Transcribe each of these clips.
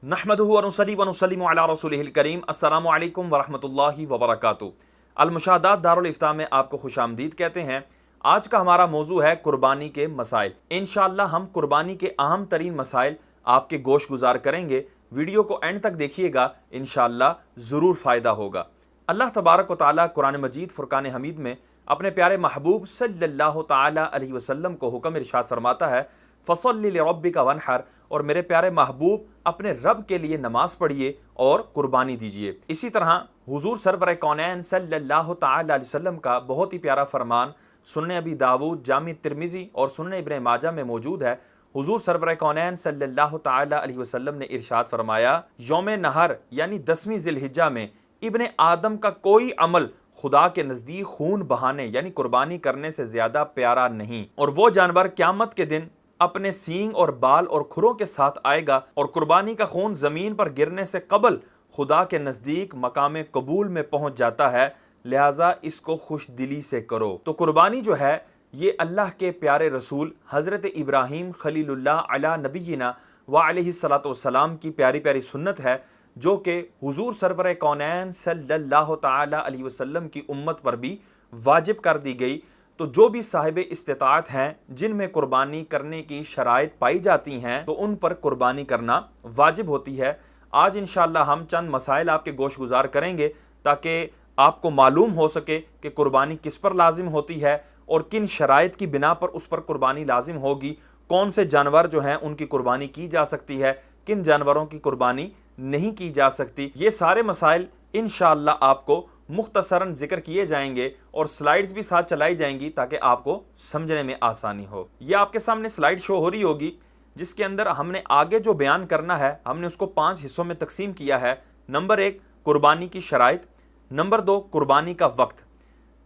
नहमदुहु व नुसल्ली व नुसल्लिमु अला रसूलिहिल करीम। अस्सलामु अलैकुम व रहमतुल्लाहि व बरकातुहू। अल-मुशाहदात दारुल इफ्ता में आपको खुशामदीद कहते हैं। आज का हमारा मौजू है कुर्बानी के मसाइल। इंशाअल्लाह हम कुर्बानी के अहम तरीन मसाइल आपके गोश गुजार करेंगे। वीडियो को एंड तक देखिएगा, इंशाअल्लाह ज़रूर फ़ायदा होगा। अल्लाह तबारक व तआला कुरान मजीद फ़ुरक़ान हमीद में अपने प्यारे महबूब सल्लल्लाहु तआला अलैहि वसल्लम को हुक्म इरशाद फरमाता है, फ़सल्लि लिरब्बिका वन्हर, और मेरे प्यारे महबूब अपने रब के लिए नमाज पढ़िए और कुर्बानी दीजिए। इसी तरह हुजूर सरवर कौनैन सल्लल्लाहु तआला अलैहि वसल्लम का बहुत ही प्यारा फरमान सुन्ने अबी दाऊद, जामी तिर्मिज़ी और सुन्ने इब्न माजा में मौजूद है। हुजूर सरवर कौनैन सल्लल्लाहु तआला अलैहि वसल्लम ने इरशाद फरमाया, यौम नहर यानी 10वीं ज़िलहिज्जा में इब्ने आदम का कोई अमल खुदा के नज़दीक खून बहाने यानी कुर्बानी करने से ज़्यादा प्यारा नहीं, और वो जानवर क़यामत के दिन अपने सींग और बाल और खुरों के साथ आएगा और कुर्बानी का खून ज़मीन पर गिरने से कबल खुदा के नज़दीक मकाम कबूल में पहुँच जाता है, लिहाजा इसको खुश दिली से करो। तो कुर्बानी जो है ये अल्लाह के प्यारे रसूल हज़रत इब्राहीम खलीलुल्लाह अला नबीना व अलैहिस्सलातु वस्सलाम की प्यारी प्यारी सुन्नत है, जो कि हुजूर सरवर कौनैन सल्लल्लाहु तआला अलैहि वसल्लम की उम्मत पर भी वाजिब कर दी गई। तो जो भी साहिब इस्तिताअत हैं, जिनमें कुर्बानी करने की शराइत पाई जाती हैं, तो उन पर कुर्बानी करना वाजिब होती है। आज इंशाअल्लाह हम चंद मसाइल आपके गोश गुजार करेंगे ताकि आपको मालूम हो सके कि कुर्बानी किस पर लाजिम होती है और किन शराइत की बिना पर उस पर कुर्बानी लाजिम होगी, कौन से जानवर जो हैं उनकी कुर्बानी की जा सकती है, किन जानवरों की कुर्बानी नहीं की जा सकती। ये सारे मसाइल इंशाअल्लाह आपको मुख्तसरन जिक्र किए जाएंगे और स्लाइड्स भी साथ चलाई जाएंगी ताकि आपको समझने में आसानी हो। ये आपके सामने स्लाइड शो हो रही होगी, जिसके अंदर हमने आगे जो बयान करना है हमने उसको 5 हिस्सों में तकसीम किया है। नंबर 1 कुर्बानी की शराइत, नंबर 2 कुर्बानी का वक्त,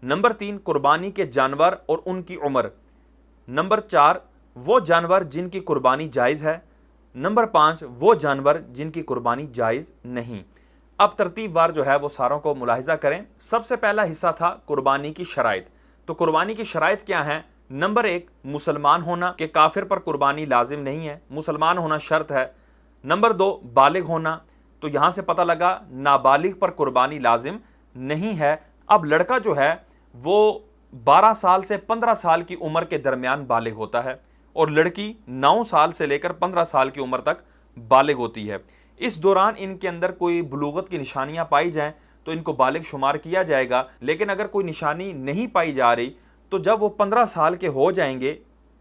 नंबर 3 कुर्बानी के जानवर और उनकी उम्र, नंबर 4 वो जानवर जिनकी कुर्बानी जायज़ है, नंबर 5 वो जानवर जिनकी कुर्बानी जायज़ नहीं। अब तरतीबवार जो है वो सारों को मुलाहिजा करें। सबसे पहला हिस्सा था कुर्बानी की शराइत। तो कुर्बानी की शराइत क्या है? नंबर 1 मुसलमान होना, कि काफिर पर कुर्बानी लाजिम नहीं है, मुसलमान होना शर्त है। नंबर 2 बालिग होना, तो यहाँ से पता लगा नाबालिग पर कुर्बानी लाजिम नहीं है। अब लड़का जो है वो 12 साल से 15 साल की उम्र के दरमियान बालिग होता है और लड़की 9 साल से लेकर 15 साल की उम्र तक बालिग होती है। इस दौरान इनके अंदर कोई बुलूगत की निशानियां पाई जाएं तो इनको बालिग शुमार किया जाएगा, लेकिन अगर कोई निशानी नहीं पाई जा रही तो जब वो 15 साल के हो जाएंगे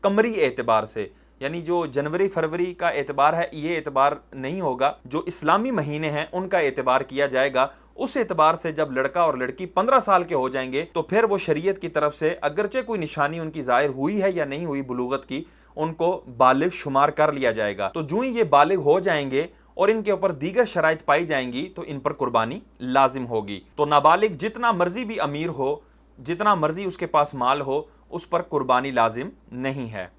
कमरी एतबार से, यानी जो जनवरी फरवरी का एतबार है ये एतबार नहीं होगा, जो इस्लामी महीने हैं उनका एतबार किया जाएगा। उस एतबार से जब लड़का और लड़की 15 साल के हो जाएंगे तो फिर वो शरीयत की तरफ से अगरचे कोई निशानी उनकी जाहिर हुई है या नहीं हुई बुलूगत की, उनको बालिग शुमार कर लिया जाएगा। तो जो ही ये बालिग हो जाएंगे और इनके ऊपर दीगर शराइत पाई जाएंगी तो इन पर कुर्बानी लाजिम होगी। तो नाबालिग जितना मर्जी भी अमीर हो, जितना मर्जी उसके पास माल हो, उस पर कुर्बानी लाजिम नहीं है।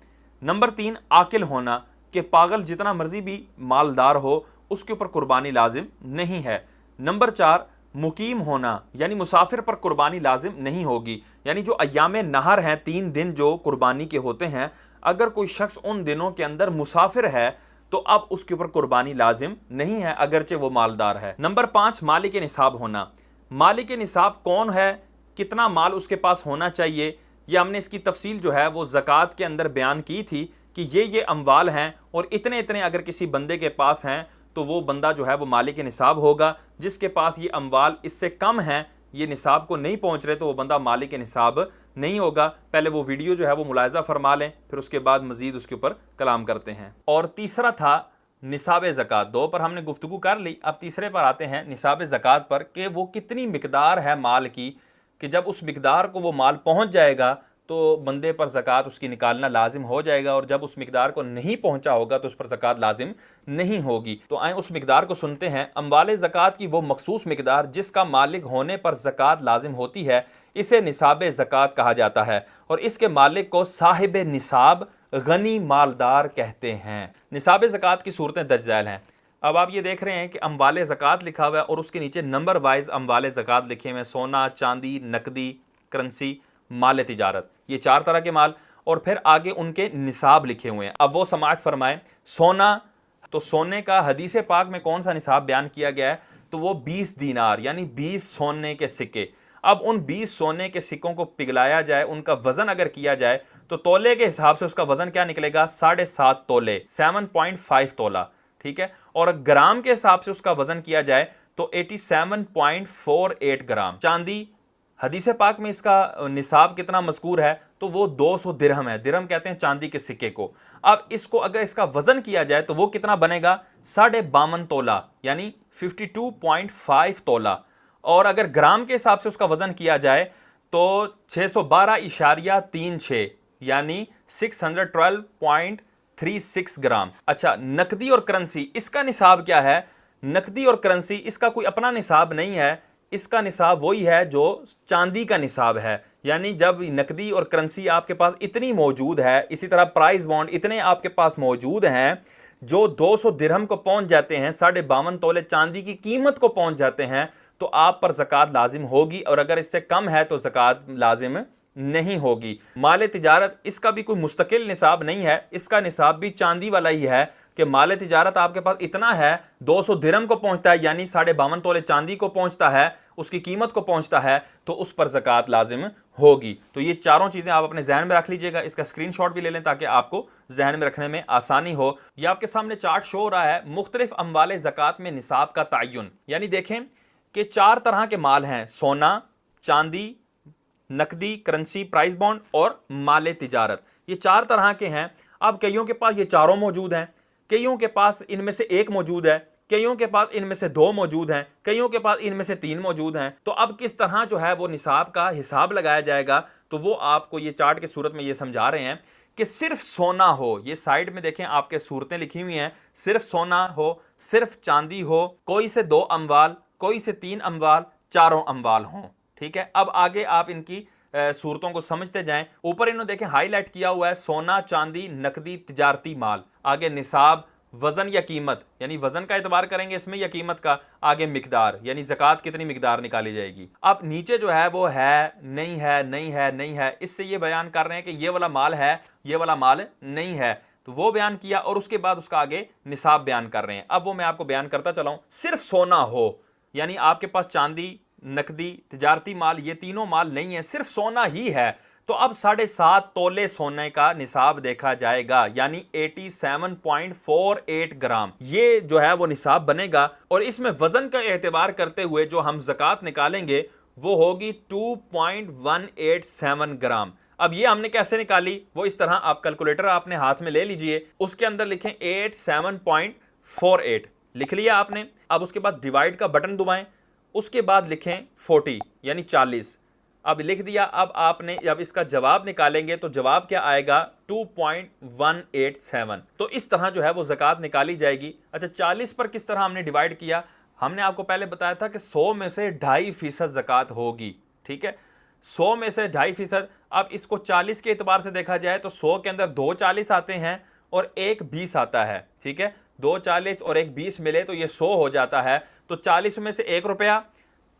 नंबर 3 आकिल होना, कि पागल जितना मर्जी भी मालदार हो उसके ऊपर कुर्बानी लाजिम नहीं है। नंबर 4 मुकीम होना, यानी मुसाफिर पर कुर्बानी लाजिम नहीं होगी, यानी जो अय्यामे नहर हैं 3 दिन जो कुर्बानी के होते हैं, अगर कोई शख्स उन दिनों के अंदर मुसाफिर है तो अब उसके ऊपर कुर्बानी लाजिम नहीं है अगरचे वो मालदार है। नंबर 5 मालिक निसाब होना। मालिक निसाब कौन है, कितना माल उसके पास होना चाहिए, ये हमने इसकी तफसील जो है वो ज़कात के अंदर बयान की थी कि ये अमवाल हैं और इतने इतने अगर किसी बंदे के पास हैं तो वो बंदा जो है वो मालिक निसाब होगा। जिसके पास ये अमवाल इससे कम हैं, ये निसाब को नहीं पहुंच रहे, तो वो बंदा मालिक निसाब नहीं होगा। पहले वो वीडियो जो है वो मुलाहिजा फरमा लें, फिर उसके बाद मजीद उसके ऊपर कलाम करते हैं। और तीसरा था निसाब ज़कात। 2 पर हमने गुफ्तगू कर ली, अब तीसरे पर आते हैं निसाब ज़कात पर, कि वो कितनी मिकदार है माल की, कि जब उस मिकदार को वो माल पहुंच जाएगा तो बंदे पर ज़कात उसकी निकालना लाजिम हो जाएगा, और जब उस मिकदार को नहीं पहुंचा होगा तो उस पर ज़कात लाजिम नहीं होगी। तो आए उस मिकदार को सुनते हैं। अम्वाल ज़कात की वो मखसूस मिकदार जिसका मालिक होने पर ज़कात लाजिम होती है, इसे निसाब ज़कात कहा जाता है, और इसके मालिक को साहिब निसाब गनी मालदार कहते हैं। निसाब ज़कात की सूरतें दर्ज झैल हैं। अब आप ये देख रहे हैं कि अम्वाल ज़कात लिखा हुआ है और उसके नीचे नंबर वाइज अम्वाल ज़कात लिखे हुए हैं, सोना, चांदी, नकदी, करेंसी, माल तिजारत, ये 4 तरह के माल, और फिर आगे उनके निसाब लिखे हुए हैं। अब वो समाअत फरमाएं, सोना तो सोने का हदीस पाक में कौन सा निसाब बयान किया गया है, तो वो 20 दीनार यानी 20 सोने के सिक्के। अब उन 20 सोने के सिक्कों को पिघलाया जाए, उनका वजन अगर किया जाए तो तोले के हिसाब से उसका वजन क्या निकलेगा, 7.5 तोले, 7.5 तोला, ठीक है। और ग्राम के हिसाब से उसका वजन किया जाए तो 87.48 ग्राम। चांदी, हदीस पाक में इसका निसाब कितना मज़कूर है, तो वो 200 दिरहम है। दिरहम कहते हैं चांदी के सिक्के को। अब इसको अगर इसका वजन किया जाए तो वो कितना बनेगा, 52.5 तोला यानी 52.5 तोला। और अगर ग्राम के हिसाब से उसका वजन किया जाए तो 612.36 यानी 612.36 ग्राम। अच्छा, नकदी और करेंसी, इसका निसाब क्या है? नकदी और करेंसी इसका कोई अपना निसाब नहीं है, इसका निसाब वही है जो चांदी का निसाब है। यानी जब नकदी और करेंसी आपके पास इतनी मौजूद है, इसी तरह प्राइस बॉन्ड इतने आपके पास मौजूद हैं जो 200 दिरहम को पहुंच जाते हैं, 52.5 तोले चांदी की कीमत को पहुंच जाते हैं, तो आप पर ज़कात लाजिम होगी। और अगर इससे कम है तो ज़कात लाजिम नहीं होगी। माल तिजारत, इसका भी कोई मुस्तकिल निसाब नहीं है, इसका निसाब भी चांदी वाला ही है कि माल तिजारत आपके पास इतना है, 200 दिरहम को पहुंचता है यानी 52.5 तोले चांदी को पहुंचता है, उसकी कीमत को पहुंचता है, तो उस पर ज़कात लाजिम होगी। तो ये चारों चीज़ें आप अपने जहन में रख लीजिएगा, इसका स्क्रीनशॉट भी ले लें ताकि आपको जहन में रखने में आसानी हो। ये आपके सामने चार्ट शो हो रहा है, मुख्तलिफ अमवाल ज़कात में निसाब का तयन। यानी देखें कि 4 तरह के माल हैं, सोना, चांदी, नकदी, करेंसी, प्राइस बॉन्ड और माल तिजारत। ये 4 तरह के हैं। अब कईयों के पास ये चारों मौजूद हैं, कईयों के पास इनमें से एक मौजूद है, कईयों के पास इनमें से 2 मौजूद हैं, कईयों के पास इनमें से 3 मौजूद हैं। तो अब किस तरह जो है वो निसाब का हिसाब लगाया जाएगा, तो वो आपको ये चार्ट की सूरत में ये समझा रहे हैं कि सिर्फ सोना हो, ये साइड में देखें आपके सूरतें लिखी हुई हैं, सिर्फ सोना हो, सिर्फ चांदी हो, कोई से 2 अमवाल, कोई से 3 अमवाल, चारों अमवाल हों, ठीक है। अब आगे आप इनकी सूरतों को समझते जाएं। ऊपर इन्होंने देखें हाईलाइट किया हुआ है सोना, चांदी, नकदी, तिजारती माल। आगे निसाब, वजन या कीमत, यानी वजन का एतबार करेंगे इसमें या कीमत का। आगे मिकदार, यानी ज़कात कितनी मिकदार निकाली जाएगी। अब नीचे जो है वो है, नहीं है, नहीं है, नहीं है, इससे ये बयान कर रहे हैं कि ये वाला माल है, ये वाला माल नहीं है, तो वो बयान किया और उसके बाद उसका आगे निसाब बयान कर रहे हैं। अब वो मैं आपको बयान करता चलाऊं। सिर्फ सोना हो, यानी आपके पास चांदी, नकदी, तिजारती माल, ये तीनों माल नहीं है, सिर्फ सोना ही है, तो अब 7.5 तोले सोने का निसाब देखा जाएगा, यानी 87.48 ग्राम। ये जो है वो निसाब बनेगा। और इसमें वजन का एतबार करते हुए जो हम ज़कात निकालेंगे वो होगी 2.187 ग्राम। अब ये हमने कैसे निकाली, वो इस तरह, आप कैलकुलेटर आपने हाथ में ले लीजिए, उसके अंदर लिखें 87.48, लिख लिया आपने। अब उसके बाद डिवाइड का बटन दबाएं, उसके बाद लिखें 40 यानी 40। अब लिख दिया। अब आपने जब इसका जवाब निकालेंगे तो जवाब क्या आएगा, 2.187। तो इस तरह जो है वो ज़कात निकाली जाएगी। अच्छा, 40 पर किस तरह हमने डिवाइड किया, हमने आपको पहले बताया था कि 100 में से 2.5% ज़कात होगी, ठीक है, 100 में से 2.5%। अब इसको 40 के एतबार से देखा जाए तो 100 के अंदर 2 40 आते हैं और 1 20 आता है, ठीक है, 2 40 और 1 20 मिले तो ये 100 हो जाता है। तो 40 में से 1 रुपया,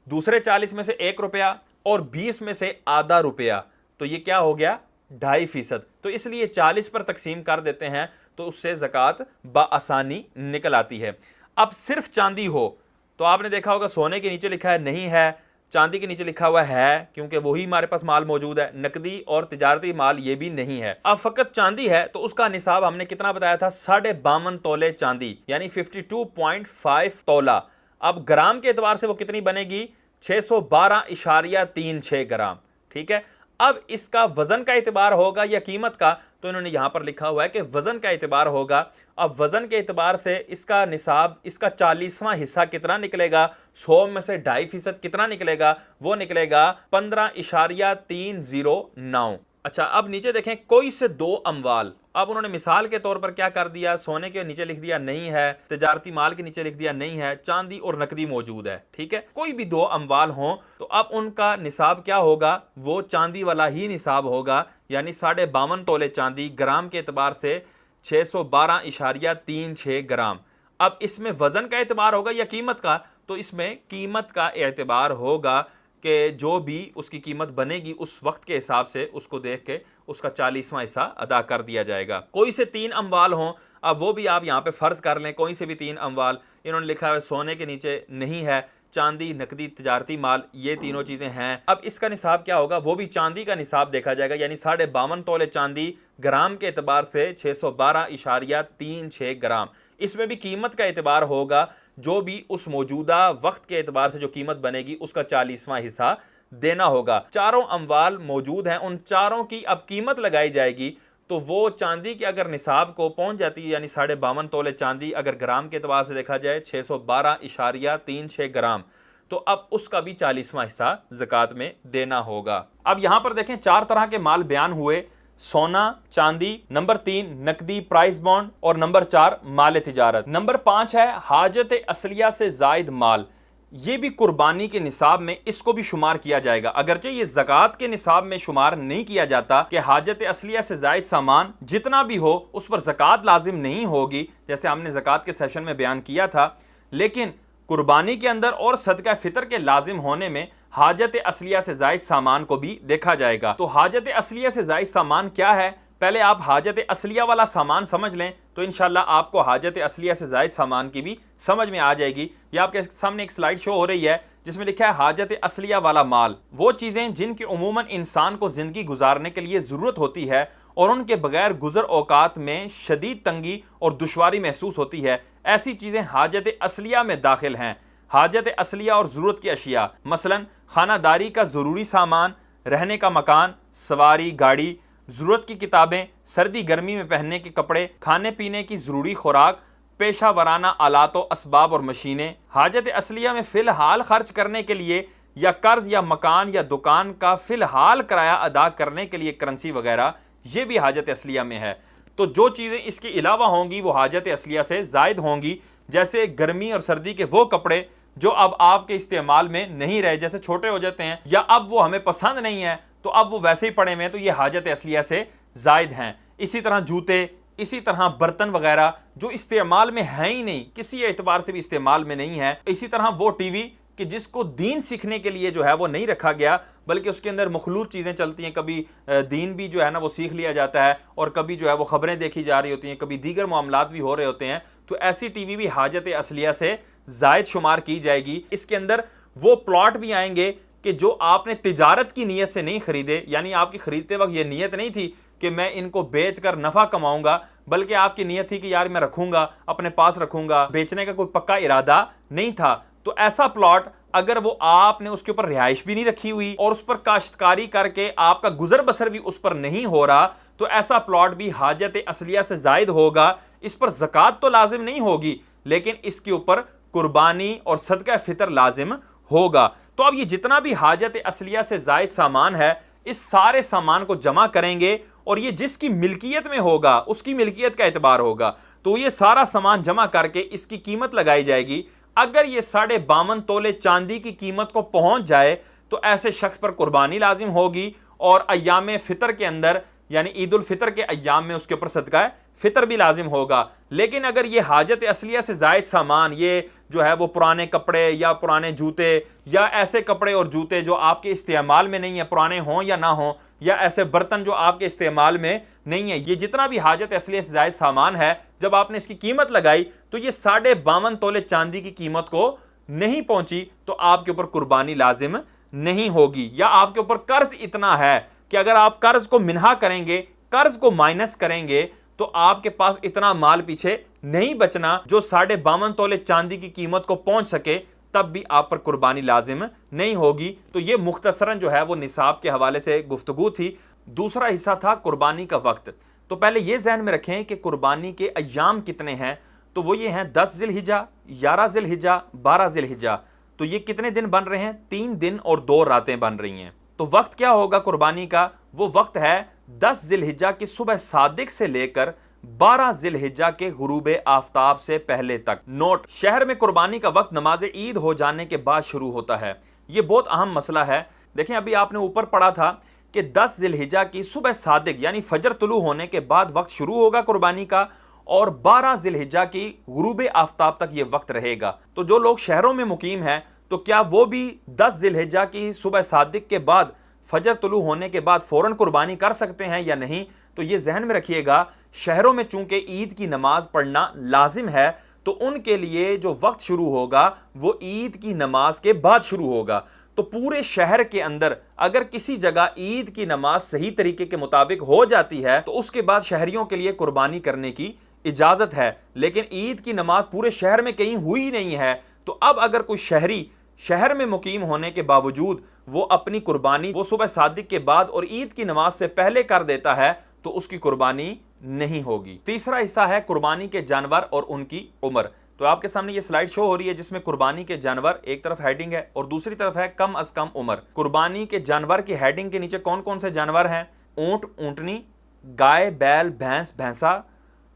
दूसरे 40 में से 1 रुपया और 20 में से आधा रुपया, तो ये क्या हो गया, 2.5%। तो इसलिए 40 पर तकसीम कर देते हैं तो उससे ज़कात बआसानी निकल आती है। अब सिर्फ चांदी हो तो आपने देखा होगा सोने के नीचे लिखा है नहीं है, चांदी के नीचे लिखा हुआ है क्योंकि वही हमारे पास माल मौजूद है। नकदी और तिजारती माल ये भी नहीं है। अब फकत चांदी है तो उसका निसाब हमने कितना बताया था, 52.5 तोले चांदी यानी 52.5 तोला। अब ग्राम के एतबार से वो कितनी बनेगी, 612.36 ग्राम, ठीक है। अब इसका वजन का एतबार होगा या कीमत का, तो इन्होंने यहां पर लिखा हुआ है कि वजन का एतबार होगा। अब वजन के एतबार से इसका निसाब, इसका 40वां हिस्सा कितना निकलेगा, 100 में से 2.5% कितना निकलेगा, वो निकलेगा 15.309। अच्छा, अब नीचे देखें कोई से 2 अमवाल। अब उन्होंने मिसाल के तौर पर क्या कर दिया, सोने के नीचे लिख दिया नहीं है, तिजारती माल के नीचे लिख दिया नहीं है, चांदी और नकदी मौजूद है, ठीक है। कोई भी 2 अमवाल हों तो अब उनका निसाब क्या होगा, वो चांदी वाला ही निसाब होगा, यानी 52.5 तोले चांदी, ग्राम के एतबार से 612.36 ग्राम। अब इसमें वजन का एतबार होगा या कीमत का, तो इसमें कीमत का एतबार होगा कि जो भी उसकी कीमत बनेगी उस वक्त के हिसाब से उसको देख के उसका 40वां हिस्सा अदा कर दिया जाएगा। कोई से 3 अमवाल हों, अब वो भी आप यहाँ पे फ़र्ज़ कर लें कोई से भी 3 अमवाल, इन्होंने लिखा है सोने के नीचे नहीं है, चांदी, नकदी, तिजारती माल, ये तीनों चीज़ें हैं। अब इसका निसाब क्या होगा, वो भी चांदी का निसाब देखा जाएगा, यानी 52.5 तोले चांदी ग्राम के एतबार से 612.36 ग्राम। इसमें भी कीमत का एतबार होगा, जो भी उस मौजूदा वक्त के एतबार से जो कीमत बनेगी उसका 40वां हिस्सा देना होगा। चारों अमवाल मौजूद हैं, उन चारों की अब कीमत लगाई जाएगी। तो वो चांदी के अगर निसाब को पहुंच जाती है, यानी 52.5 तोले चांदी अगर ग्राम के एतबार से देखा जाए 612.36 ग्राम, तो अब उसका भी 40वां हिस्सा ज़कात में देना होगा। अब यहां पर देखें 4 तरह के माल बयान हुए, सोना, चांदी, नंबर 3 नकदी प्राइस बॉन्ड, और नंबर 4 माल तिजारत। नंबर 5 है हाजत असलिया से जायद माल। ये भी कुर्बानी के निसाब में इसको भी शुमार किया जाएगा, अगरचे ये ज़कात के निसाब में शुमार नहीं किया जाता कि हाजत असलिया से जायद सामान जितना भी हो उस पर ज़कात लाजिम नहीं होगी, जैसे हमने ज़कात के सेशन में बयान किया था। लेकिन कुर्बानी के अंदर और सदका फितर के लाजिम होने में हाजत असलिया से जायद सामान को भी देखा जाएगा। तो हाजत असलिया से जायद सामान क्या है, पहले आप हाजत असलिया वाला सामान समझ लें तो इंशाल्लाह आपको हाजत असलिया से जायद सामान की भी समझ में आ जाएगी। ये आपके सामने एक स्लाइड शो हो रही है जिसमें लिखा है हाजत असलिया वाला माल, वो चीज़ें जिनकी उमूमन इंसान को ज़िंदगी गुजारने के लिए ज़रूरत होती है और उनके बगैर गुजर औकात में शदीद तंगी और दुश्वारी महसूस होती है, ऐसी चीज़ें हाजत असलिया में दाखिल हैं। हाजत असलिया और ज़रूरत की अशिया मसलन खानादारी का ज़रूरी सामान, रहने का मकान, सवारी गाड़ी, ज़रूरत की किताबें, सर्दी गर्मी में पहनने के कपड़े, खाने पीने की ज़रूरी खुराक, पेशा वराना आलात व असबाब और मशीनें। हाजत असलिया में फ़िलहाल खर्च करने के लिए या कर्ज या मकान या दुकान का फ़िलहाल किराया अदा करने के लिए करेंसी वगैरह, ये भी हाजत असलिया में है। तो जो चीज़ें इसके अलावा होंगी वो हाजत असलिया से ज़ायद होंगी, जैसे गर्मी और सर्दी के वो कपड़े जो अब आपके इस्तेमाल में नहीं रहे, जैसे छोटे हो जाते हैं या अब वो हमें पसंद नहीं है तो अब वो वैसे ही पड़े हुए हैं, तो ये हाजत असलिया से ज़ायद हैं। इसी तरह जूते, इसी तरह बर्तन वगैरह जो इस्तेमाल में है ही नहीं, किसी एतबार से भी इस्तेमाल में नहीं है। इसी तरह वो टीवी कि जिसको दीन सीखने के लिए जो है वो नहीं रखा गया, बल्कि उसके अंदर मखलूत चीज़ें चलती हैं, कभी दीन भी जो है ना वो सीख लिया जाता है और कभी जो है वो ख़बरें देखी जा रही होती हैं, कभी दीगर मामलात भी हो रहे होते हैं। तो ऐसी टीवी भी हाजत असलिया से ज़ायद शुमार की जाएगी। इसके अंदर वो प्लॉट भी आएंगे कि जो आपने तिजारत की नीयत से नहीं खरीदे, यानी आपकी खरीदते वक्त ये नीयत नहीं थी कि मैं इनको बेचकर नफ़ा कमाऊंगा, बल्कि आपकी नीयत थी कि यार मैं रखूंगा, अपने पास रखूंगा, बेचने का कोई पक्का इरादा नहीं था। तो ऐसा प्लॉट अगर वो आपने उसके ऊपर रिहाइश भी नहीं रखी हुई और उस पर काश्तकारी करके आपका गुजर बसर भी उस पर नहीं हो रहा, तो ऐसा प्लॉट भी हाजत असलिया से जायद होगा। इस पर ज़कात तो लाजिम नहीं होगी, लेकिन इसके ऊपर कुर्बानी और सदका फितर लाजिम होगा। तो अब ये जितना भी हाजत असलिया से जायद सामान है, इस सारे सामान को जमा करेंगे और ये जिसकी मिल्कियत में होगा उसकी मिल्कियत का एतबार होगा। तो ये सारा सामान जमा करके इसकी कीमत लगाई जाएगी। अगर ये 52.5 तोले चांदी की कीमत को पहुंच जाए तो ऐसे शख्स पर कुर्बानी लाजिम होगी और अय्याम फितर के अंदर यानी ईद उल फितर के अय्याम में उसके ऊपर सदका फितर भी लाजिम होगा। लेकिन अगर ये हाजत असलिया से जायद सामान, ये जो है वो पुराने कपड़े या पुराने जूते या ऐसे कपड़े और जूते जो आपके इस्तेमाल में नहीं है, पुराने हों या ना हों, या ऐसे बर्तन जो आपके इस्तेमाल में नहीं है, ये जितना भी हाजत असलिया से जायद सामान है, जब आपने इसकी कीमत लगाई तो ये 52.5 तोले चांदी की कीमत को नहीं पहुंची, तो आपके ऊपर कुर्बानी लाजिम नहीं होगी। या आपके ऊपर कर्ज इतना है कि अगर आप कर्ज को मिन्हा करेंगे, कर्ज को माइनस करेंगे, तो आपके पास इतना माल पीछे नहीं बचना जो 52.5 तोले चांदी की कीमत को पहुंच सके, तब भी आप पर कुर्बानी लाजिम नहीं होगी। तो ये मुख्तसरन जो है वो निसाब के हवाले से गुफ्तगू थी। दूसरा हिस्सा था कुर्बानी का वक्त। तो पहले ये जहन में रखें कि कुर्बानी के अय्याम कितने हैं, तो वो ये हैं 10 ज़िलहिज्जा, 11 ज़िलहिज्जा, 12 ज़िलहिज्जा। तो ये कितने दिन बन रहे हैं? 3 दिन और 2 रातें बन रही हैं। तो वक्त क्या होगा कुर्बानी का? वो वक्त है 10 ज़िलहिज्जा की सुबह सादिक से लेकर 12 ज़िलहिज्जा के गुरूब आफताब से पहले तक। नोट, शहर में कुर्बानी का वक्त नमाज ईद हो जाने के बाद शुरू होता है। ये बहुत अहम मसला है। देखें, अभी आपने ऊपर पढ़ा था कि 10 ज़िलहिज्जा की सुबह सादिक यानी फजर तुलू होने के बाद वक्त शुरू होगा कुर्बानी का, और 12 ज़िलहिज्जा की गुरूब आफताब तक ये वक्त रहेगा। तो जो लोग शहरों में मुकीम हैं, तो क्या वो भी 10 ज़िलहिज्जा की सुबह सादिक के बाद फजर तुलू होने के बाद फ़ौरन कुर्बानी कर सकते हैं या नहीं? तो ये जहन में रखिएगा, शहरों में चूंकि ईद की नमाज पढ़ना लाजिम है, तो उनके लिए जो वक्त शुरू होगा वो ईद की नमाज के बाद शुरू होगा। तो पूरे शहर के अंदर अगर किसी जगह ईद की नमाज सही तरीके के मुताबिक हो जाती है तो उसके बाद शहरियों के लिए कुर्बानी करने की इजाजत है। लेकिन ईद की नमाज पूरे शहर में कहीं हुई नहीं है, तो अब अगर कोई शहरी शहर में मुकीम होने के बावजूद वो अपनी कुर्बानी वो सुबह सादिक के बाद और ईद की नमाज से पहले कर देता है तो उसकी कुर्बानी नहीं होगी। तीसरा हिस्सा है कुर्बानी के जानवर और उनकी उम्र। तो आपके सामने ये स्लाइड शो हो रही है जिसमें कुर्बानी के जानवर एक तरफ हेडिंग है और दूसरी तरफ है कम अज कम उम्र। कुर्बानी के जानवर की हेडिंग के नीचे कौन कौन से जानवर हैं? ऊंट ऊंटनी, गाय बैल भैंस भैंसा,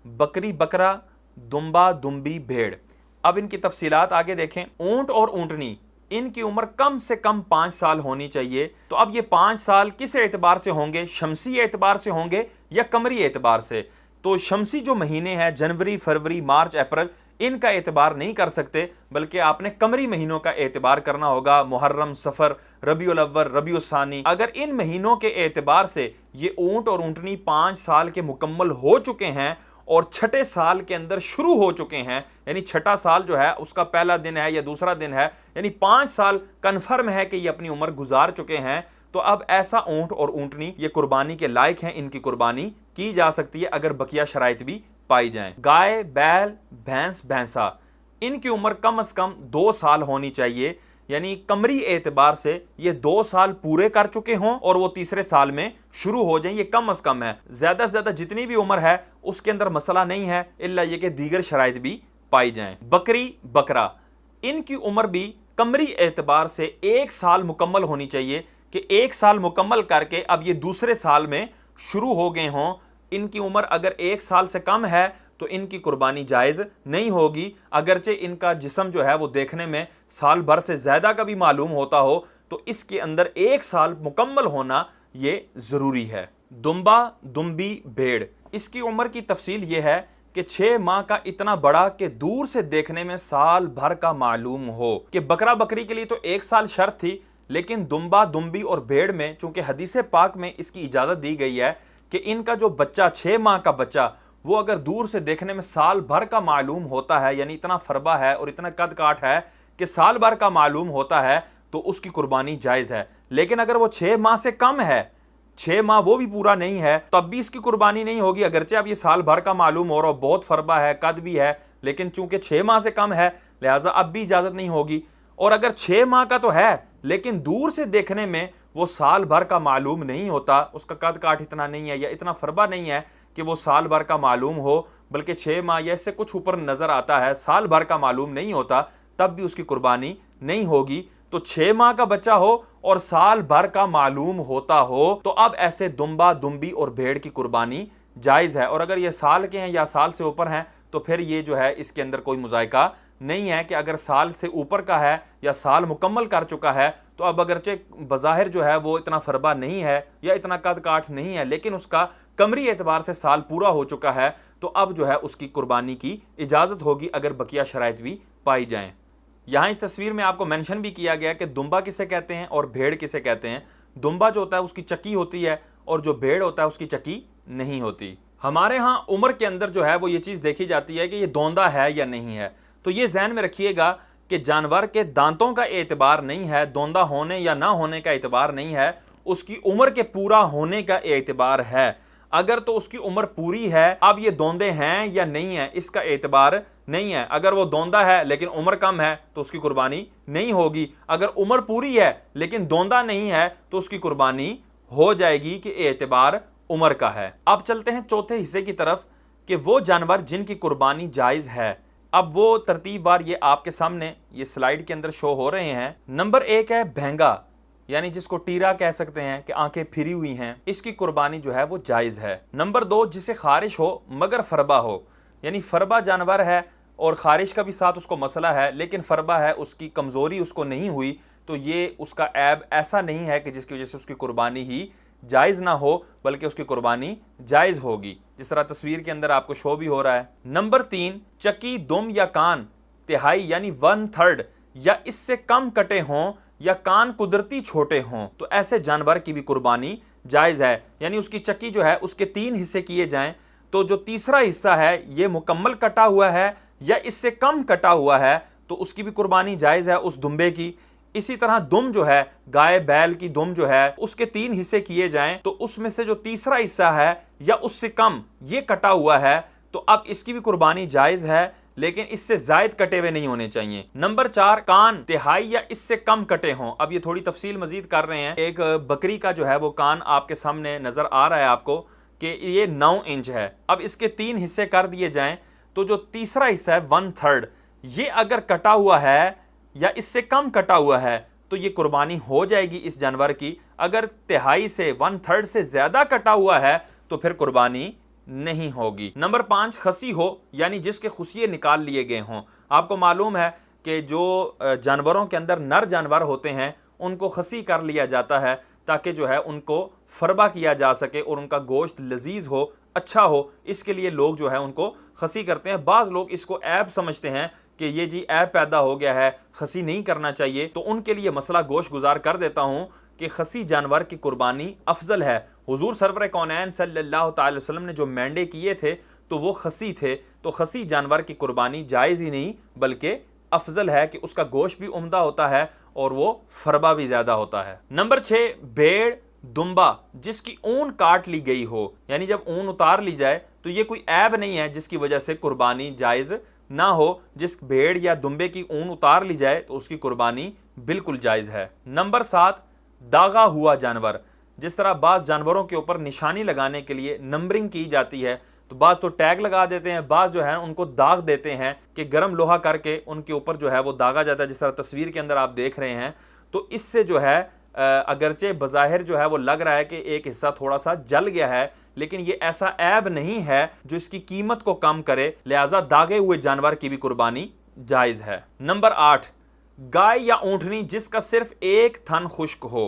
बकरी बकरा, दुम्बा दुम्बी भेड़। अब इनकी तफसीलात आगे देखें। ऊंट और ऊंटनी, इनकी उम्र कम से कम 5 साल होनी चाहिए। तो अब ये 5 साल किस एतबार से होंगे? शमसी एतबार से होंगे या कमरी एतबार से? तो शमसी जो महीने हैं जनवरी फरवरी मार्च अप्रैल, इनका एतबार नहीं कर सकते, बल्कि आपने कमरी महीनों का एतबार करना होगा। मुहर्रम, सफ़र, रबीउल अव्वल, रबीउल सानी। अगर इन महीनों के एतबार से ये ऊंट और ऊंटनी 5 साल के मुकम्मल हो चुके हैं और छठे साल के अंदर शुरू हो चुके हैं, यानी छठा साल जो है उसका पहला दिन है या दूसरा दिन है, यानी 5 साल कन्फर्म है कि ये अपनी उम्र गुजार चुके हैं, तो अब ऐसा ऊंट और ऊंटनी ये कुर्बानी के लायक हैं, इनकी कुर्बानी की जा सकती है अगर बकिया शराइत भी पाई जाएं। गाय बैल भैंस भैंसा, इनकी उम्र कम से कम 2 साल होनी चाहिए, यानी कमरी एतबार से ये 2 साल पूरे कर चुके हों और वो तीसरे साल में शुरू हो जाएं। ये कम से कम है। ज्यादा से ज्यादा जितनी भी उम्र है उसके अंदर मसला नहीं है, इल्ला ये कि दीगर शराइत भी पाई जाएं। बकरी बकरा, इनकी उम्र भी कमरी एतबार से 1 साल मुकम्मल होनी चाहिए कि 1 साल मुकम्मल करके अब ये दूसरे साल में शुरू हो गए हों। इनकी उम्र अगर 1 साल से कम है तो इनकी कुर्बानी जायज़ नहीं होगी, अगरचे इनका जिस्म जो है वो देखने में साल भर से ज़्यादा का भी मालूम होता हो, तो इसके अंदर 1 साल मुकम्मल होना ये ज़रूरी है। दुम्बा दुम्बी भेड़, इसकी उम्र की तफसील ये है कि 6 माह का इतना बड़ा कि दूर से देखने में साल भर का मालूम हो। कि बकरा बकरी के लिए तो 1 साल शर्त थी, लेकिन दुम्बा दुम्बी और भेड़ में चूंकि हदीस पाक में इसकी इजाज़त दी गई है कि इनका जो बच्चा 6 माह का बच्चा वो अगर दूर से देखने में साल भर का मालूम होता है, यानी इतना फरबा है और इतना कद काठ है कि साल भर का मालूम होता है, तो उसकी कुर्बानी जायज़ है। लेकिन अगर वो 6 माह से कम है, 6 माह वो भी पूरा नहीं है, तब भी इसकी कुर्बानी नहीं होगी, अगरचे अब ये साल भर का मालूम हो रहा, बहुत फरबा है, कद भी है, लेकिन चूंकि 6 माह से कम है लिहाजा अब भी इजाज़त नहीं होगी। और अगर 6 माह का तो है लेकिन दूर से देखने में वो साल भर का मालूम नहीं होता, उसका कद काठ इतना नहीं है या इतना फरबा नहीं है कि वो साल भर का मालूम हो, बल्कि 6 माह या इससे कुछ ऊपर नज़र आता है, साल भर का मालूम नहीं होता, तब भी उसकी कुर्बानी नहीं होगी। तो 6 माह का बच्चा हो और साल भर का मालूम होता हो तो अब ऐसे दुम्बा दुम्बी और भेड़ की कुर्बानी जायज़ है। और अगर ये साल के हैं या साल से ऊपर हैं तो फिर ये जो है इसके अंदर कोई मुज़ायका नहीं है कि अगर साल से ऊपर का है या साल मुकम्मल कर चुका है तो अब अगरचे बज़ाहिर जो है वो इतना फरबा नहीं है या इतना कद काठ नहीं है, लेकिन उसका कमरी एतबार से साल पूरा हो चुका है, तो अब जो है उसकी कुर्बानी की इजाज़त होगी अगर बकिया शराइत भी पाई जाएँ। यहाँ इस तस्वीर में आपको मेंशन भी किया गया कि दुम्बा किसे कहते हैं और भेड़ किसे कहते हैं। दुम्बा जो होता है उसकी चक्की होती है और जो भेड़ होता है उसकी चक्की नहीं होती। हमारे यहाँ उम्र के अंदर जो है वो ये चीज़ देखी जाती है कि ये दौंदा है या नहीं है। तो ये ज़हन में रखिएगा कि जानवर के दांतों का एतबार नहीं है, दौंदा होने या ना होने का एतबार नहीं है, उसकी उम्र के पूरा होने का एतबार है। अगर तो उसकी उम्र पूरी है, अब ये दौंदे हैं या नहीं है इसका एतबार नहीं है। अगर वो दौंदा है लेकिन उम्र कम है तो उसकी कुर्बानी नहीं होगी। अगर उम्र पूरी है लेकिन दौंदा नहीं है तो उसकी कुर्बानी हो जाएगी कि एतबार उम्र का है। अब चलते हैं चौथे हिस्से की तरफ कि वो जानवर जिनकी कुर्बानी जायज़ है। अब वो तरतीबवार ये आपके सामने ये स्लाइड के अंदर शो हो रहे हैं। नंबर 1 है भेंगा, यानी जिसको टीरा कह सकते हैं कि आंखें फिरी हुई हैं, इसकी कुर्बानी जो है वो जायज़ है। नंबर 2 जिसे खारिश हो मगर फरबा हो, यानी फरबा जानवर है और खारिश का भी साथ उसको मसला है लेकिन फरबा है, उसकी कमज़ोरी उसको नहीं हुई, तो ये उसका ऐब ऐसा नहीं है कि जिसकी वजह से उसकी कुर्बानी ही जायज़ ना हो, बल्कि उसकी कुर्बानी जायज़ होगी, जिस तरह तस्वीर के अंदर आपको शो भी हो रहा है। नंबर 3 चक्की दुम या कान तिहाई यानी 1/3 या इससे कम कटे हों या कान कुदरती छोटे हों, तो ऐसे जानवर की भी कुर्बानी जायज़ है। यानी उसकी चक्की जो है उसके 3 हिस्से किए जाएं, तो जो तीसरा हिस्सा है ये मुकम्मल कटा हुआ है या इससे कम कटा हुआ है तो उसकी भी कुर्बानी जायज़ है उस दुम्बे की। इसी तरह दुम जो है, गाय बैल की दुम जो है, उसके 3 हिस्से किए जाएं तो उसमें से जो तीसरा हिस्सा है या उससे कम ये कटा हुआ है तो अब इसकी भी कुर्बानी जायज़ है, लेकिन इससे जायद कटे हुए नहीं होने चाहिए। नंबर 4, कान तिहाई या इससे कम कटे हों। अब ये थोड़ी तफसील मजीद कर रहे हैं। एक बकरी का जो है वो कान आपके सामने नजर आ रहा है आपको कि ये 9 इंच है। अब इसके 3 हिस्से कर दिए जाएं तो जो तीसरा हिस्सा है 1/3 ये अगर कटा हुआ है या इससे कम कटा हुआ है तो ये कुर्बानी हो जाएगी इस जानवर की। अगर तिहाई से 1/3 से ज्यादा कटा हुआ है तो फिर कुर्बानी नहीं होगी। नंबर 5, खसी हो यानी जिसके खुशिये निकाल लिए गए हों। आपको मालूम है कि जो जानवरों के अंदर नर जानवर होते हैं उनको खसी कर लिया जाता है ताकि जो है उनको फरबा किया जा सके और उनका गोश्त लजीज हो, अच्छा हो। इसके लिए लोग जो है उनको खसी करते हैं। बाज़ लोग इसको ऐब समझते हैं कि ये जी ऐब पैदा हो गया है, खसी नहीं करना चाहिए, तो उनके लिए मसला गोश गुजार कर देता हूँ कि खसी जानवर की कुर्बानी अफजल है। हुजूर सरवर कौनैन सल्लल्लाहु अलैहि वसल्लम ने जो मेंढे किए थे तो वो खसी थे, तो खसी जानवर की कुर्बानी जायज़ ही नहीं बल्कि अफजल है कि उसका गोश्त भी उम्दा होता है और वो फरबा भी ज़्यादा होता है। नंबर 6, भेड़ दुम्बा जिसकी ऊन काट ली गई हो, यानी जब ऊन उतार ली जाए तो ये कोई ऐब नहीं है जिसकी वजह से कुर्बानी जायज़ ना हो। जिस भेड़ या दुम्बे की ऊन उतार ली जाए तो उसकी कुर्बानी बिल्कुल जायज़ है। नंबर 7, दागा हुआ जानवर। जिस तरह बाज़ जानवरों के ऊपर निशानी लगाने के लिए नंबरिंग की जाती है, तो बाज़ तो टैग लगा देते हैं, बाज़ जो है उनको दाग देते हैं कि गर्म लोहा करके उनके ऊपर जो है वो दागा जाता है, जिस तरह तस्वीर के अंदर आप देख रहे हैं। तो इससे जो है अगरचे बज़ाहिर जो है वो लग रहा है कि एक हिस्सा थोड़ा सा जल गया है, लेकिन ये ऐसा ऐब नहीं है जो इसकी कीमत को कम करे, लिहाजा दागे हुए जानवर की भी कुर्बानी जायज़ है। नंबर 8, गाय या ऊँटनी जिसका सिर्फ एक थन खुश्क हो।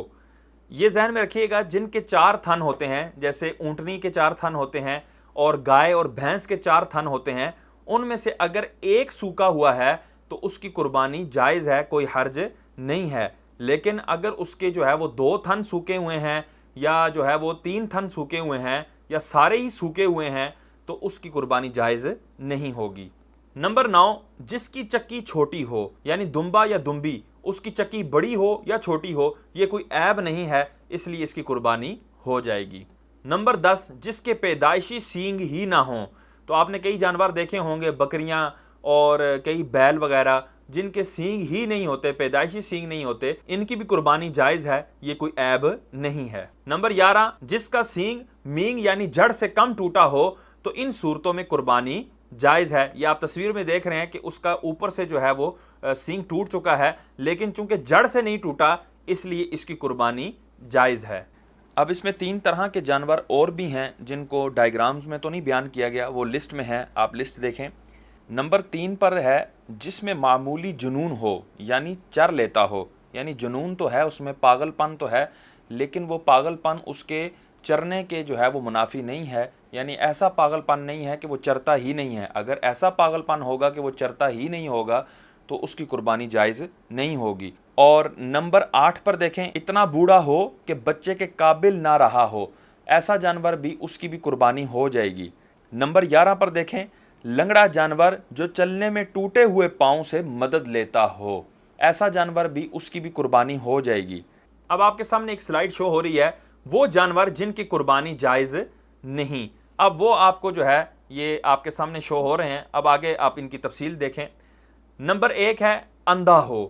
ये जहन में रखिएगा, जिनके 4 थन होते हैं, जैसे ऊँटनी के 4 थन होते हैं और गाय और भैंस के 4 थन होते हैं, उनमें से अगर एक सूखा हुआ है तो उसकी कुर्बानी जायज़ है, कोई हर्ज नहीं है। लेकिन अगर उसके जो है वो 2 थन सूखे हुए हैं या जो है वो 3 थन सूखे हुए हैं या सारे ही सूखे हुए हैं तो उसकी कुर्बानी जायज़ नहीं होगी। नंबर 9, जिसकी चक्की छोटी हो, यानी दुम्बा या दुम्बी उसकी चक्की बड़ी हो या छोटी हो, ये कोई ऐब नहीं है, इसलिए इसकी कुर्बानी हो जाएगी। नंबर 10, जिसके पैदाइशी सींग ही ना हो। तो आपने कई जानवर देखे होंगे, बकरियां और कई बैल वगैरह, जिनके सींग ही नहीं होते, पैदाइशी सींग नहीं होते, इनकी भी कुर्बानी जायज़ है, ये कोई ऐब नहीं है। नंबर 11, जिसका सींग मींग यानी जड़ से कम टूटा हो, तो इन सूरतों में कुर्बानी जायज़ है। ये आप तस्वीर में देख रहे हैं कि उसका ऊपर से जो है वो सींग टूट चुका है, लेकिन चूंकि जड़ से नहीं टूटा इसलिए इसकी कुर्बानी जायज़ है। अब इसमें 3 तरह के जानवर और भी हैं जिनको डायग्राम्स में तो नहीं बयान किया गया, वो लिस्ट में है, आप लिस्ट देखें। नंबर 3 पर है जिसमें मामूली जुनून हो, यानी चर लेता हो, यानी जुनून तो है, उसमें पागलपन तो है, लेकिन वो पागलपन उसके चरने के जो है वो मुनाफी नहीं है, यानी ऐसा पागलपन नहीं है कि वो चरता ही नहीं है। अगर ऐसा पागलपन होगा कि वो चरता ही नहीं होगा तो उसकी कुर्बानी जायज़ नहीं होगी। और नंबर 8 पर देखें, इतना बूढ़ा हो कि बच्चे के काबिल ना रहा हो, ऐसा जानवर भी, उसकी भी कुर्बानी हो जाएगी। नंबर 11 पर देखें, लंगड़ा जानवर जो चलने में टूटे हुए पाँव से मदद लेता हो, ऐसा जानवर भी, उसकी भी कुर्बानी हो जाएगी। अब आपके सामने एक स्लाइड शो हो रही है, वो जानवर जिनकी कुर्बानी जायज़ नहीं। अब वो आपको जो है ये आपके सामने शो हो रहे हैं, अब आगे आप इनकी तफसील देखें। नंबर 1 है अंधा हो।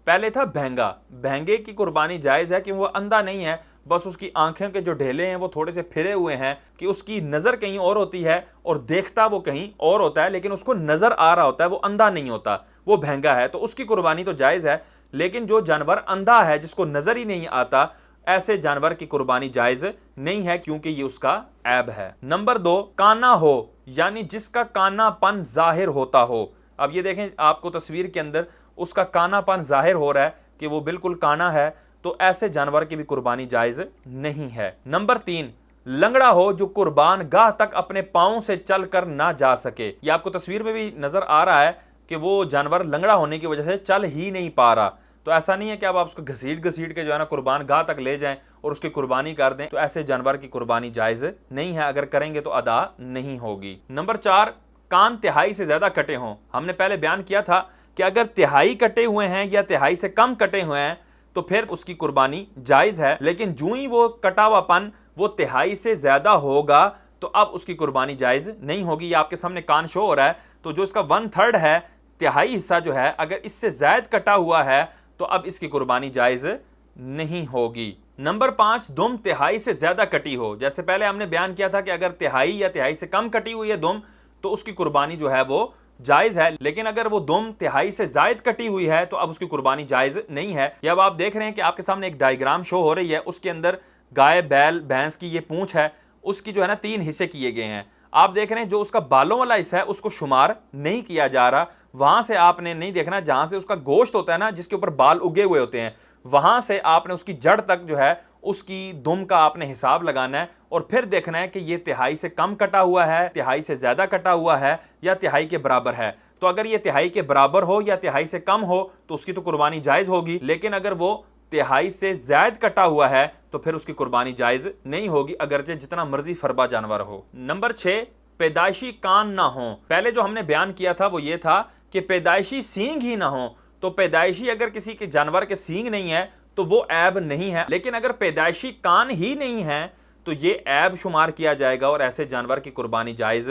पहले था भैंगा। भैंगे की कुर्बानी जायज़ है कि वो अंधा नहीं है, बस उसकी आंखें के जो ढेले हैं वो थोड़े से फिरे हुए हैं कि उसकी नज़र कहीं और होती है और देखता वो कहीं और होता है, लेकिन उसको नज़र आ रहा होता है, वो अंधा नहीं होता, वो भैंगा है, तो उसकी कुर्बानी तो जायज़ है। लेकिन जो जानवर अंधा है, जिसको नज़र ही नहीं आता, ऐसे जानवर की कुर्बानी जायज़ नहीं है क्योंकि ये उसका ऐब है। नंबर 2, काना हो, यानी जिसका कानापन जाहिर होता हो। अब ये देखें, आपको तस्वीर के अंदर उसका कानापन जाहिर हो रहा है कि वो बिल्कुल काना है, तो ऐसे जानवर की भी कुर्बानी जायज़ नहीं है। नंबर 3, लंगड़ा हो जो कुर्बान गाह तक अपने पाँव से चल कर ना जा सके। ये आपको तस्वीर में भी नज़र आ रहा है कि वो जानवर लंगड़ा होने की वजह से चल ही नहीं पा रहा, तो ऐसा नहीं है कि अब आप उसको घसीट घसीट के जो है ना कुर्बान गाह तक ले जाएं और उसकी कुर्बानी कर दें, तो ऐसे जानवर की कुर्बानी जायज़ नहीं है, अगर करेंगे तो अदा नहीं होगी। नंबर 4, कान तिहाई से ज़्यादा कटे हों। हमने पहले बयान किया था कि अगर तिहाई कटे हुए हैं या तिहाई से कम कटे हुए हैं तो फिर उसकी कुर्बानी जायज़ है, लेकिन जो ही वो कटा हुआपन वो तिहाई से ज़्यादा होगा तो अब उसकी कुर्बानी जायज़ नहीं होगी। ये आपके सामने कान शो हो रहा है, तो जो इसका 1/3 है, तिहाई हिस्सा जो है, अगर इससे ज़ायद कटा हुआ है तो अब इसकी कुर्बानी जायज़ नहीं होगी। नंबर 5, दुम तिहाई से ज़्यादा कटी हो। जैसे पहले हमने बयान किया था कि अगर तिहाई या तिहाई से कम कटी हुई है दुम तो उसकी कुर्बानी जो है वो जायज़ है, लेकिन अगर वो दुम तिहाई से ज़ायद कटी हुई है तो अब उसकी कुर्बानी जायज़ नहीं है। या अब आप देख रहे हैं कि आपके सामने एक डायग्राम शो हो रही है, उसके अंदर गाय, बैल, भैंस की ये पूंछ है, उसकी जो है ना 3 हिस्से किए गए हैं। आप देख रहे हैं जो उसका बालों वाला हिस्सा है उसको शुमार नहीं किया जा रहा, वहां से आपने नहीं देखना जहां से उसका गोश्त होता है ना, जिसके ऊपर बाल उगे हुए होते हैं, वहां से आपने उसकी जड़ तक जो है उसकी दुम का आपने हिसाब लगाना है और फिर देखना है कि ये तिहाई से कम कटा हुआ है, तिहाई से ज्यादा कटा हुआ है या तिहाई के बराबर है। तो अगर ये तिहाई के बराबर हो या तिहाई से कम हो तो उसकी तो कुर्बानी जायज होगी, लेकिन अगर वो तिहाई से ज्यादा कटा हुआ है तो फिर उसकी कुर्बानी जायज नहीं होगी, अगरचे जितना मर्जी फरबा जानवर हो। नंबर 6, पैदाइशी कान ना हो। पहले जो हमने बयान किया था वो ये था कि पैदाइशी सींग ही ना हो, तो पैदाइशी अगर किसी के जानवर के सींग नहीं है तो वो ऐब नहीं है, लेकिन अगर पैदाइशी कान ही नहीं है तो ये ऐब शुमार किया जाएगा और ऐसे जानवर की कुर्बानी जायज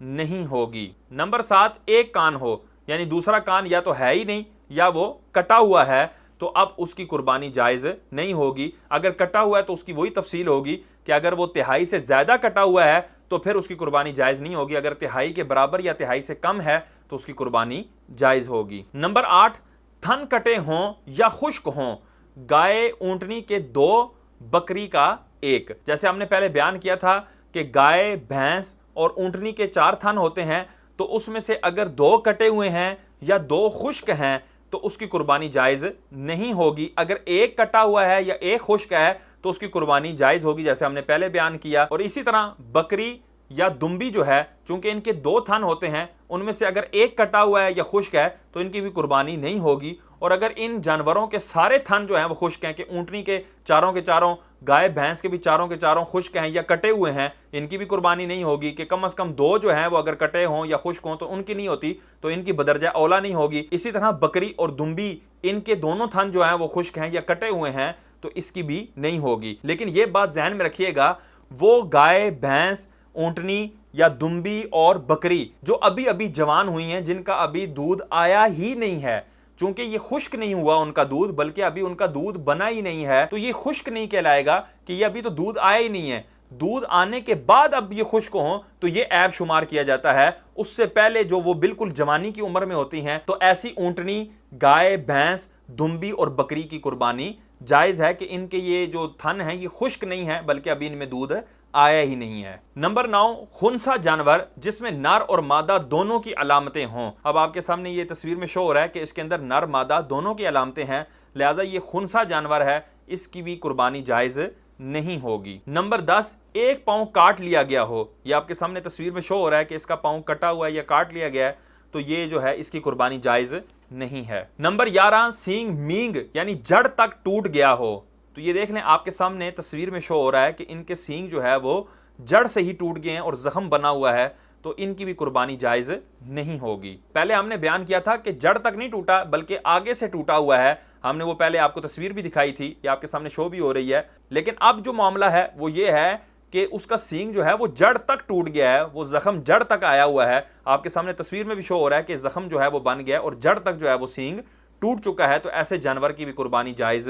नहीं होगी। नंबर 7, एक कान हो, यानी दूसरा कान या तो है ही नहीं या वो कटा हुआ है, तो अब उसकी कुर्बानी जायज नहीं होगी। अगर कटा हुआ है तो उसकी वही तफसील होगी कि अगर वो तिहाई से ज्यादा कटा हुआ है तो फिर उसकी कुर्बानी जायज नहीं होगी, अगर तिहाई के बराबर या तिहाई से कम है तो उसकी कुर्बानी जायज होगी। नंबर 8, थन कटे हों या खुश्क हों, गाय ऊंटनी के 2, बकरी का 1। जैसे हमने पहले बयान किया था कि गाय, भैंस और ऊंटनी के 4 थन होते हैं, तो उसमें से अगर 2 कटे हुए हैं या 2 खुश्क हैं तो उसकी कुर्बानी जायज नहीं होगी। अगर 1 कटा हुआ है या 1 खुश्क है तो उसकी कुर्बानी जायज होगी, जैसे हमने पहले बयान किया। और इसी तरह बकरी या दुम्बी जो है, चूंकि इनके 2 थन होते हैं, उनमें से अगर 1 कटा हुआ है या खुश्क है तो इनकी भी कुर्बानी नहीं होगी। और अगर इन जानवरों के सारे थन जो हैं वो खुश्क हैं, कि ऊंटनी के चारों के चारों, गाय भैंस के भी चारों के चारों खुश्क हैं या कटे हुए हैं, इनकी भी कुर्बानी नहीं होगी। कि कम से कम 2 जो हैं वो अगर कटे हों या खुश्क हों तो उनकी नहीं होती, तो इनकी बदरजा औला नहीं होगी। इसी तरह बकरी और दुम्बी, इनके दोनों थन जो हैं वो खुश्क हैं या कटे हुए हैं तो इसकी भी नहीं होगी। लेकिन ये बात ध्यान में रखिएगा, वो गाय, भैंस, ऊंटनी या दुम्बी और बकरी जो अभी अभी जवान हुई हैं, जिनका अभी दूध आया ही नहीं है, चूंकि ये खुश्क नहीं हुआ उनका दूध, बल्कि अभी उनका दूध बना ही नहीं है, तो ये खुश्क नहीं कहलाएगा कि ये अभी तो दूध आया ही नहीं है। दूध आने के बाद अब ये खुश्क हो तो ये ऐब शुमार किया जाता है। उससे पहले जो वो बिल्कुल जवानी की उम्र में होती हैं, तो ऐसी ऊंटनी, गाय, भैंस, दुम्बी और बकरी की कुर्बानी जायज है कि इनके ये जो थन हैं ये खुश्क नहीं है, बल्कि अभी इनमें दूध आया ही नहीं है। नंबर 9, खुनसा जानवर जिसमें नर और मादा दोनों की अलामतें हों। अब आपके सामने ये तस्वीर में शो हो रहा है कि इसके अंदर नर मादा दोनों की अलामतें हैं, लिहाजा ये खुनसा जानवर है, इसकी भी कुर्बानी जायज नहीं होगी। नंबर 10, एक पांव काट लिया गया हो। यह आपके सामने तस्वीर में शो हो रहा है कि इसका पांव कटा हुआ है या काट लिया गया है, तो ये जो है इसकी कुर्बानी जायज नहीं है। नंबर 11, सींग मींग यानी जड़ तक टूट गया हो। तो ये देख लें, आपके सामने तस्वीर में शो हो रहा है कि इनके सींग जो है वो जड़ से ही टूट गए हैं और जख्म बना हुआ है, तो इनकी भी कुर्बानी जायज नहीं होगी। पहले हमने बयान किया था कि जड़ तक नहीं टूटा बल्कि आगे से टूटा हुआ है, हमने वो पहले आपको तस्वीर भी दिखाई थी, ये आपके सामने शो भी हो रही है। लेकिन अब जो मामला है वो ये है कि उसका सींग जो है वो जड़ तक टूट गया है, वो जख्म जड़ तक आया हुआ है। आपके सामने तस्वीर में भी शो हो रहा है कि जख्म जो है वो बन गया और जड़ तक जो है वो सींग टूट चुका है, तो ऐसे जानवर की भी कुर्बानी जायज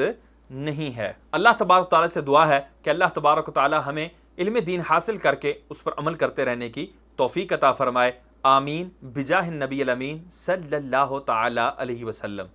नहीं है। अल्लाह तबारक तआला से दुआ है कि अल्लाह तबारक तआला हमें इल्म दीन हासिल करके उस पर अमल करते रहने की तौफीक अता फरमाए। आमीन बिजाहिन नबी अमीन सल्लल्लाहु तआला अलैहि वसल्लम।